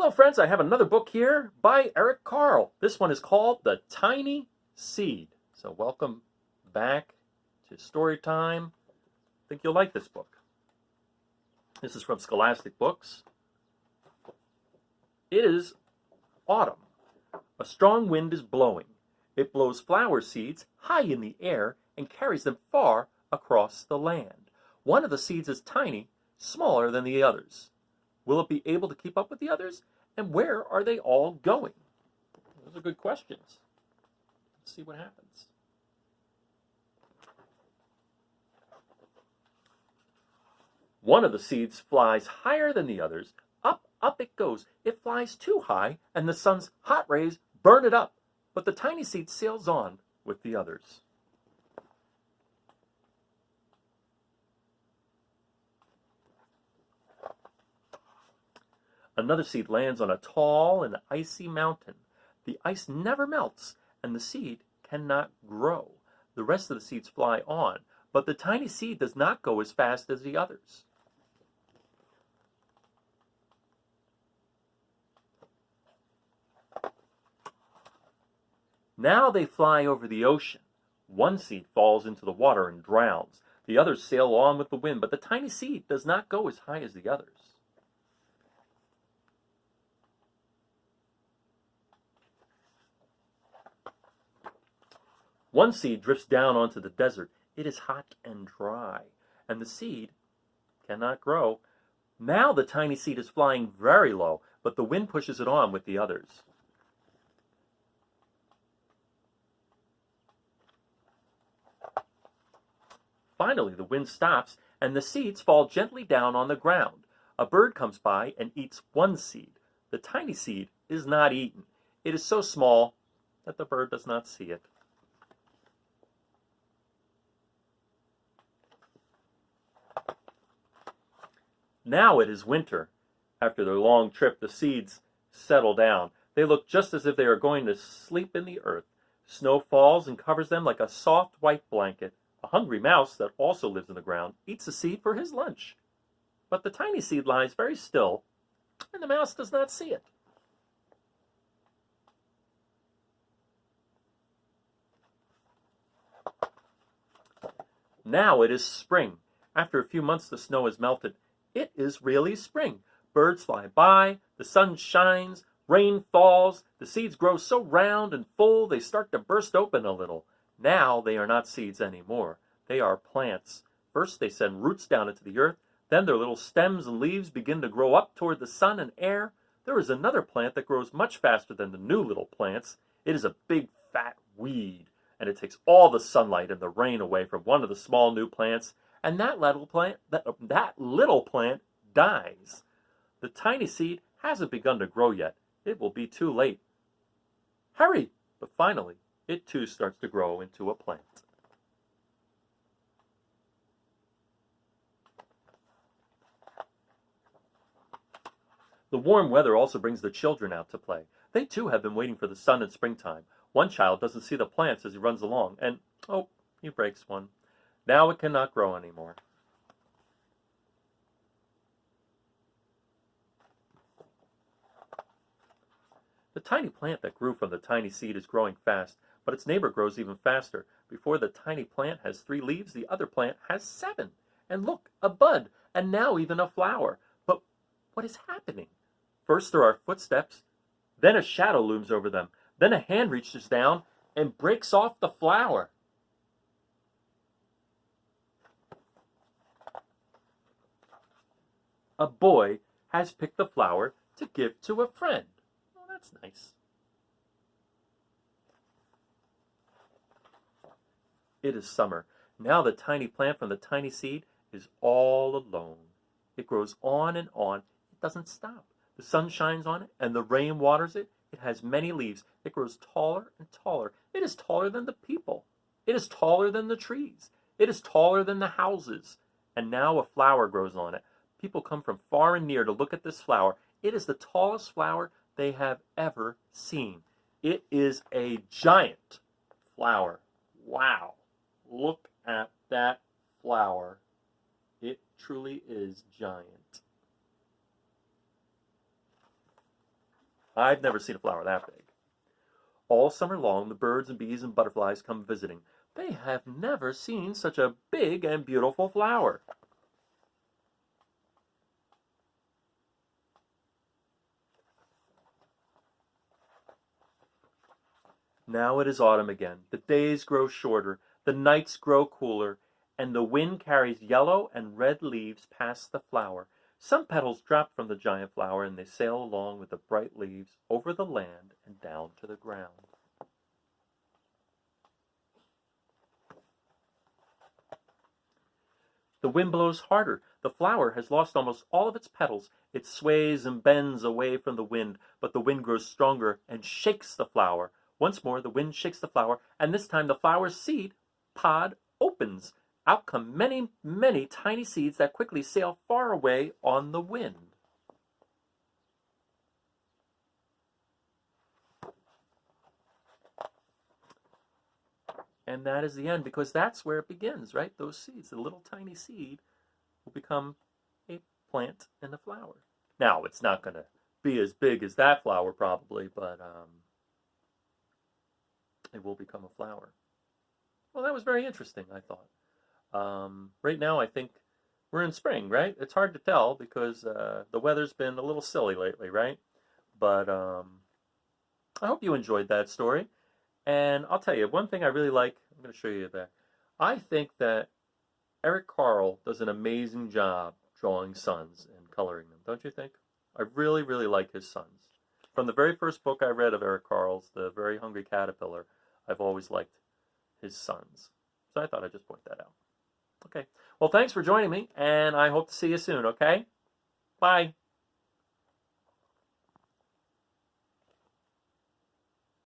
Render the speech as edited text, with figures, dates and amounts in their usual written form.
Hello friends, I have another book here by Carle. This one is called The Tiny Seed. So welcome back to story time. I think you'll like this book. This is from Scholastic Books. It is autumn. A strong wind is blowing. It blows flower seeds high in the air and carries them far across the land. One of the seeds is tiny, smaller than the others. Will it be able to keep up with the others? And where are they all going? Those are good questions. Let's see what happens. One of the seeds flies higher than the others. Up, up it goes. It flies too high, and the sun's hot rays burn it up. But the tiny seed sails on with the others. Another seed lands on a tall and icy mountain. The ice never melts, and the seed cannot grow. The rest of the seeds fly on, but the tiny seed does not go as fast as the others. Now they fly over the ocean. One seed falls into the water and drowns. The others sail on with the wind, but the tiny seed does not go as high as the others. One seed drifts down onto the desert. It is hot and dry, and the seed cannot grow. Now the tiny seed is flying very low, but the wind pushes it on with the others. Finally, the wind stops, and the seeds fall gently down on the ground. A bird comes by and eats one seed. The tiny seed is not eaten. It is so small that the bird does not see it. Now it is winter. After their long trip, the seeds settle down. They look just as if they are going to sleep in the earth. Snow falls and covers them like a soft white blanket. A hungry mouse that also lives in the ground eats a seed for his lunch. But the tiny seed lies very still, and the mouse does not see it. Now it is spring. After a few months, the snow has melted. It is really spring. Birds fly by, the sun shines, rain falls, the seeds grow so round and full they start to burst open a little. Now they are not seeds anymore. They are plants. First they send roots down into the earth, then their little stems and leaves begin to grow up toward the sun and air. There is another plant that grows much faster than the new little plants. It is a big fat weed, and it takes all the sunlight and the rain away from one of the small new plants. And that little plant dies. The tiny seed hasn't begun to grow yet. It will be too late. Hurry! But finally, it too starts to grow into a plant. The warm weather also brings the children out to play. They too have been waiting for the sun in springtime. One child doesn't see the plants as he runs along, and oh, he breaks one. Now it cannot grow anymore. The tiny plant that grew from the tiny seed is growing fast, but its neighbor grows even faster. Before the tiny plant has 3 leaves, the other plant has 7. And look, a bud, and now even a flower. But what is happening? First there are footsteps, then a shadow looms over them, then a hand reaches down and breaks off the flower. A boy has picked the flower to give to a friend. Oh, that's nice. It is summer. Now the tiny plant from the tiny seed is all alone. It grows on and on. It doesn't stop. The sun shines on it and the rain waters it. It has many leaves. It grows taller and taller. It is taller than the people. It is taller than the trees. It is taller than the houses. And now a flower grows on it. People come from far and near to look at this flower. It is the tallest flower they have ever seen. It is a giant flower. Wow. Look at that flower. It truly is giant. I've never seen a flower that big. All summer long, the birds and bees and butterflies come visiting. They have never seen such a big and beautiful flower. Now it is autumn again. The days grow shorter, the nights grow cooler, and the wind carries yellow and red leaves past the flower. Some petals drop from the giant flower, and they sail along with the bright leaves over the land and down to the ground. The wind blows harder. The flower has lost almost all of its petals. It sways and bends away from the wind, but the wind grows stronger and shakes the flower. Once more, the wind shakes the flower, and this time the flower's seed pod opens. Out come many, many tiny seeds that quickly sail far away on the wind. And that is the end, because that's where it begins, right? Those seeds, the little tiny seed, will become a plant and a flower. Now, it's not going to be as big as that flower probably, but it will become a flower. Well, that was very interesting, I thought. Right now, I think we're in spring, right? It's hard to tell because the weather's been a little silly lately, right? But I hope you enjoyed that story. And I'll tell you, one thing I really like, I'm going to show you that. I think that Eric Carle does an amazing job drawing suns and coloring them, don't you think? I really, really like his suns. From the very first book I read of Eric Carle's, The Very Hungry Caterpillar, I've always liked his suns. So I thought I'd just point that out. Okay. Well, thanks for joining me, and I hope to see you soon, okay? Bye.